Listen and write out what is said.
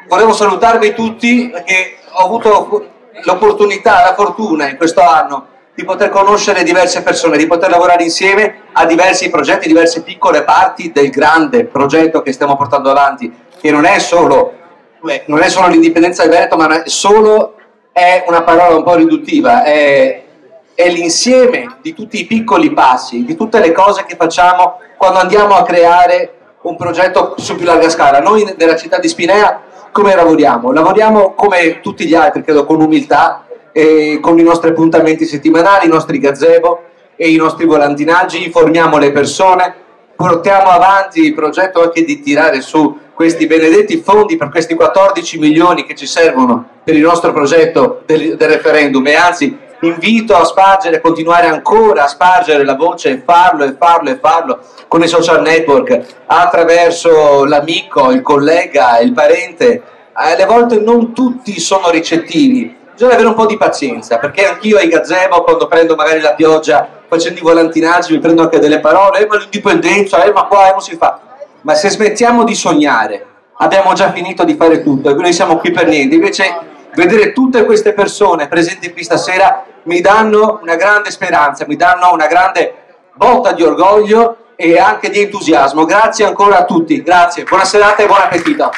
Volevo salutarvi tutti perché ho avuto l'opportunità, la fortuna in questo anno di poter conoscere diverse persone, di poter lavorare insieme a diversi progetti, diverse piccole parti del grande progetto che stiamo portando avanti, che non è solo l'indipendenza del Veneto, ma è una parola un po' riduttiva, è l'insieme di tutti i piccoli passi, di tutte le cose che facciamo quando andiamo a creare un progetto su più larga scala. Noi nella città di Spinea come lavoriamo? Lavoriamo come tutti gli altri, credo, con umiltà, con i nostri appuntamenti settimanali, i nostri gazebo e i nostri volantinaggi, informiamo le persone, portiamo avanti il progetto anche di tirare su questi benedetti fondi per questi 14 milioni che ci servono per il nostro progetto del referendum, e anzi invito a spargere, continuare ancora a spargere la voce e farlo con i social network, attraverso l'amico, il collega, il parente. Alle volte non tutti sono ricettivi, bisogna avere un po' di pazienza, perché anch'io ai gazebo, quando prendo magari la pioggia facendo i volantinaggi, mi prendo anche delle parole, ma l'indipendenza, ma qua non si fa. Ma se smettiamo di sognare, abbiamo già finito di fare tutto e noi siamo qui per niente. Invece vedere tutte queste persone presenti qui stasera mi danno una grande speranza, mi danno una grande botta di orgoglio e anche di entusiasmo. Grazie ancora a tutti, grazie, buona serata e buon appetito.